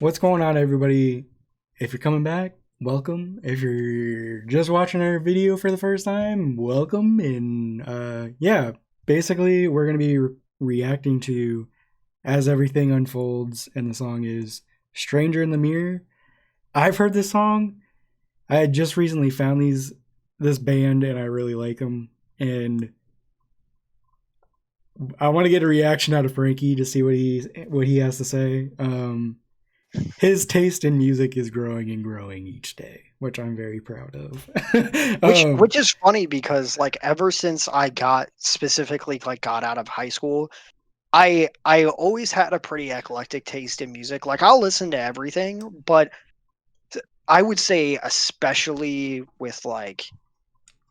What's going on, everybody? If you're coming back, welcome. If you're just watching our video for the first time, welcome. And yeah, basically, we're going to be reacting to As Everything Unfolds, and the song is Stranger in the Mirror. I've heard this song. I had just recently found this band, and I really like them. And I want to get a reaction out of Frankie to see what he has to say. His taste in music is growing and growing each day, which I'm very proud of. Which um, which is funny because like ever since I got out of high school, I always had a pretty eclectic taste in music. Like I'll listen to everything, but I would say especially with like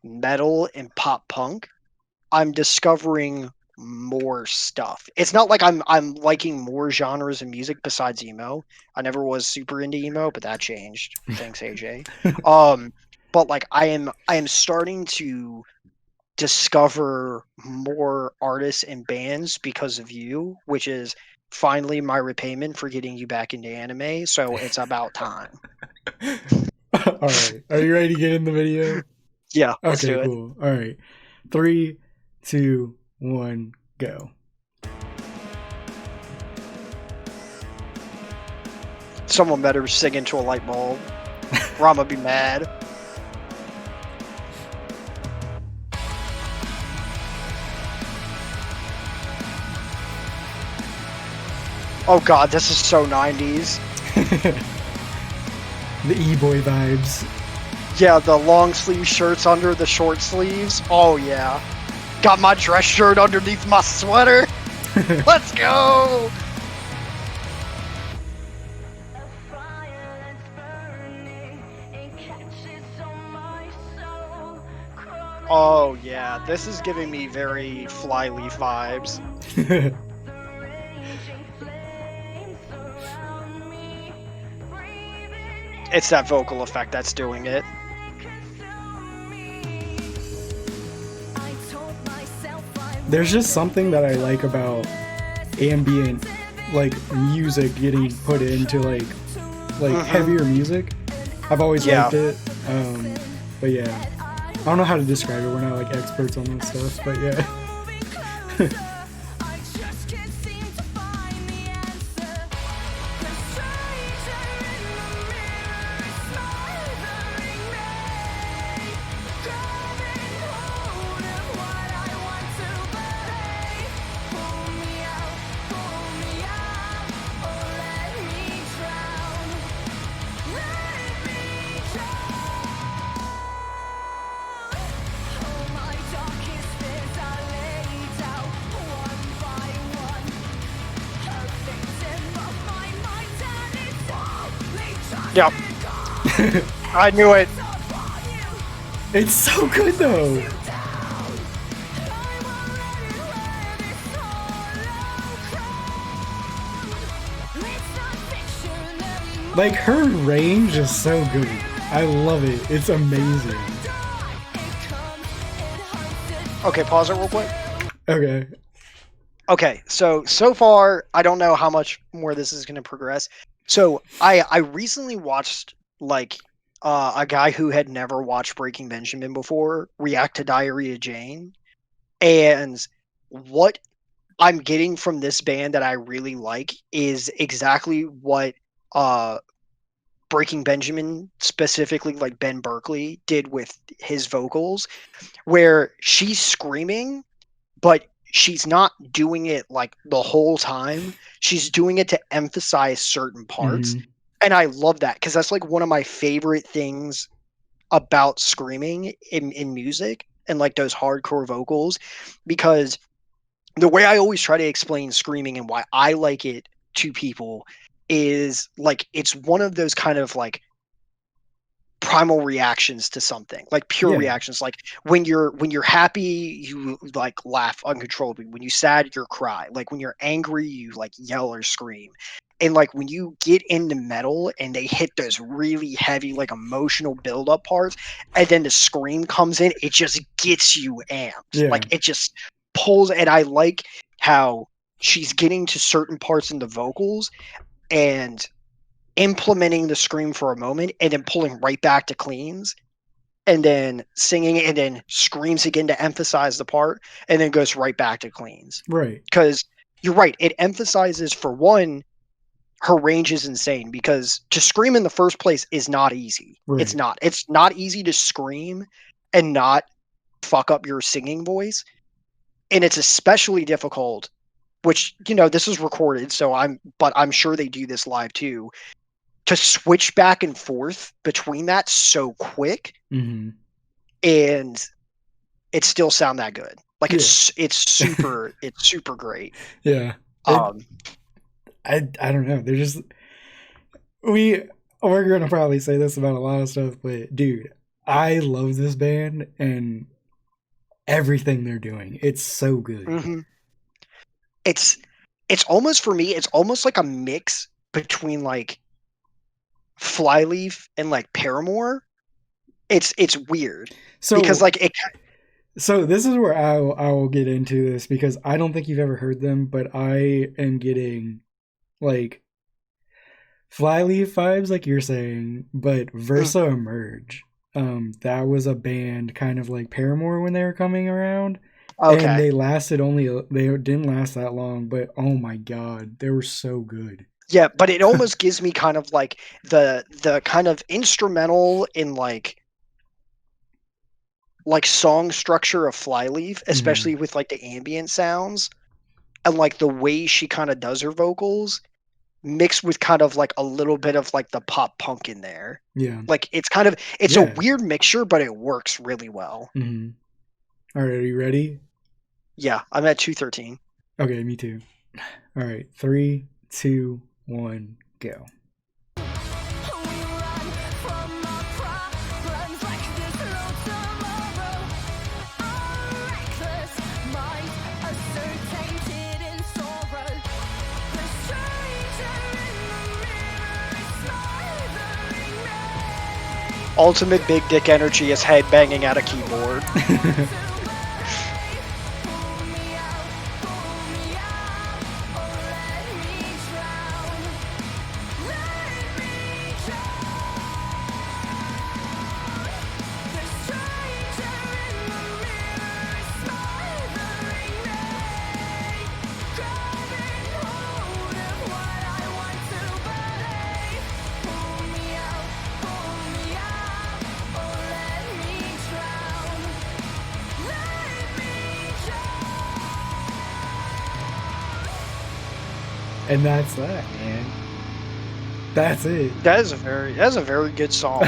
metal and pop punk, I'm discovering more stuff. It's not like I'm liking more genres of music besides emo. I never was super into emo, but that changed. Thanks, AJ. Um, but like I am starting to discover more artists and bands because of you, which is finally my repayment for getting you back into anime. So it's about time. all right, are you ready to get in the video? Yeah, let's Okay, do it. cool. All right, three, two, one, go. Someone better sing into a light bulb. Rama be mad. Oh god, this is so 90s. The e-boy vibes. Yeah, the long sleeve shirts under the short sleeves. Oh yeah. Got my dress shirt underneath my sweater. Let's go. Oh yeah, this is giving me very Flyleaf vibes. It's that vocal effect that's doing it. There's just something that I like about ambient like music getting put into like Mm-hmm. heavier music. I've always Yeah. liked it. But yeah, I don't know how to describe it. We're not like experts on this stuff, but yeah. Yep. I knew it. It's so good though. Like her range is so good. I love it. It's amazing. Okay, pause it real quick. Okay. Okay, so far I don't know how much more this is going to progress. So I recently watched like a guy who had never watched Breaking Benjamin before react to Diarrhea Jane, and what I'm getting from this band that I really like is exactly what uh Breaking Benjamin, specifically like Ben Berkeley, did with his vocals, where she's screaming but she's not doing it like the whole time. She's doing it to emphasize certain parts. Hmm. And I love that because that's like one of my favorite things about screaming in music and like those hardcore vocals. Because the way I always try to explain screaming and why I like it to people is like it's one of those kind of like primal reactions to something, like pure Yeah. reactions. Like when you're happy you like laugh uncontrollably, when you sad you cry, like when you're angry you like yell or scream. And like when you get into metal and they hit those really heavy like emotional build up parts and then the scream comes in, it just gets you amped, Yeah. like it just pulls. And I like how she's getting to certain parts in the vocals, and implementing the scream for a moment and then pulling right back to cleans and then singing and then screams again to emphasize the part and then goes right back to cleans. Right. Because you're right, it emphasizes, for one, her range is insane, because to scream in the first place is not easy. It's Right. not. It's not easy to scream and not fuck up your singing voice. And it's especially difficult, which, this is recorded, but I'm sure they do this live too, to switch back and forth between that so quick Mm-hmm. and it still sound that good. Like Yeah. it's super great. Yeah. It. Um I don't know. They're just we we're gonna probably say this about a lot of stuff, but dude, I love this band and everything they're doing. It's so good. mhm. It's it's almost, for me, it's almost like a mix between like Flyleaf and like Paramore. It's weird because So like it. so this is where I will get into this because I don't think you've ever heard them, but I am getting like Flyleaf vibes, like you're saying, but Mm, Versa Emerge. That was a band kind of like Paramore when they were coming around, and okay. they didn't last that long, but oh my god, they were so good. Yeah, but it almost gives me kind of like the kind of instrumental in like song structure of Flyleaf, Hmm. especially with like the ambient sounds and like the way she kind of does her vocals, mixed with kind of like a little bit of like the pop punk in there. Yeah, Like it's a yeah. weird mixture, but it works really well. Hmm. All right, are you ready? Yeah, I'm at 213. Okay, me too. All right, three, two, one, go. Ultimate big dick energy is head banging at a keyboard. And that's that, man. That's it. That's a very good song.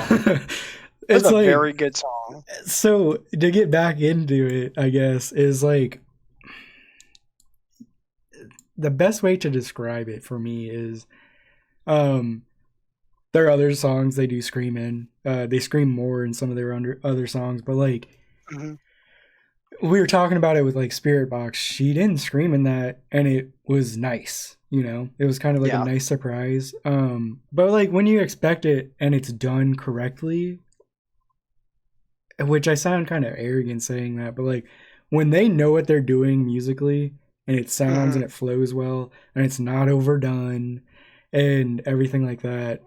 That's It's a like very good song. so to get back into it, I guess, is like the best way to describe it for me is um there are other songs they do scream in. They scream more in some of their other songs, but like Mhm. we were talking about it with like Spirit Box, she didn't scream in that and it was nice, you know? It was kind of like a Yeah. nice surprise. But like when you expect it and it's done correctly, which I sound kind of arrogant saying that, but like when they know what they're doing musically and it sounds Mhm. and it flows well and it's not overdone and everything like that,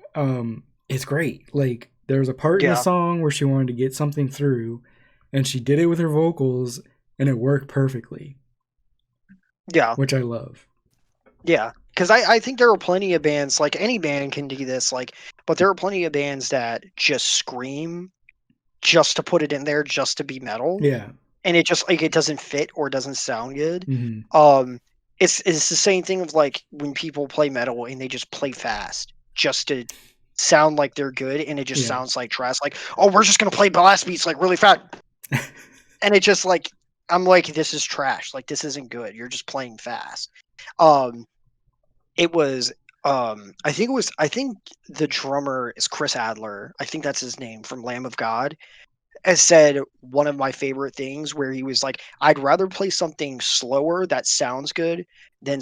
it's great. Like there's a part in the Yeah. song where she wanted to get something through and she did it with her vocals and it worked perfectly, Yeah. which I love. Yeah. Because I think there are plenty of bands, like any band can do this, like, but there are plenty of bands that just scream just to put it in there, just to be metal, Yeah. and it just like it doesn't fit or it doesn't sound good. Hmm. Um, it's the same thing of like when people play metal and they just play fast just to sound like they're good, and it just Yeah. sounds like trash. Like, oh, we're just gonna play blast beats like really fast, and it just like, I'm like, this is trash. Like, this isn't good. You're just playing fast. Um, it was I think the drummer is Chris Adler. I think that's his name, from Lamb of God, has said one of my favorite things where he was like, I'd rather play something slower that sounds good than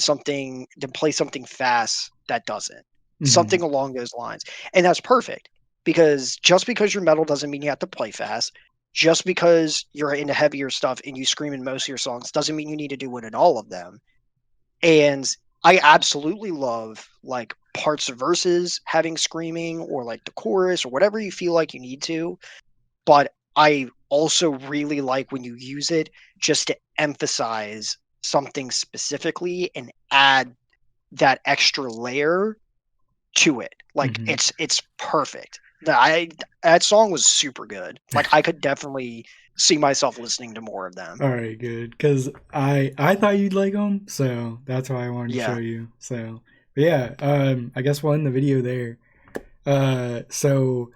play something fast that doesn't. Something Hmm. along those lines. And that's perfect, because just because you're metal doesn't mean you have to play fast. Just because you're into heavier stuff and you scream in most of your songs doesn't mean you need to do it in all of them. And I absolutely love like parts of verses having screaming or like the chorus or whatever you feel like you need to. But I also really like when you use it just to emphasize something specifically and add that extra layer to it. Like Mm-hmm. it's perfect. That song was super good. Like I could definitely see myself listening to more of them. All right, good. Because I thought you'd like them, so that's why I wanted to show Yeah. you. So, but yeah, I guess we'll end the video there. So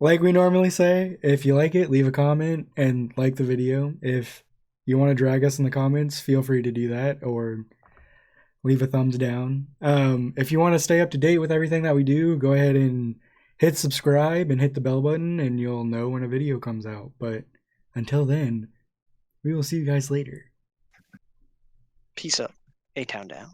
like we normally say, if you like it, leave a comment and like the video. If you want to drag us in the comments, feel free to do that or leave a thumbs down. If you want to stay up to date with everything that we do, go ahead and hit subscribe and hit the bell button, and you'll know when a video comes out. But until then, we will see you guys later. Peace up. A Town Down.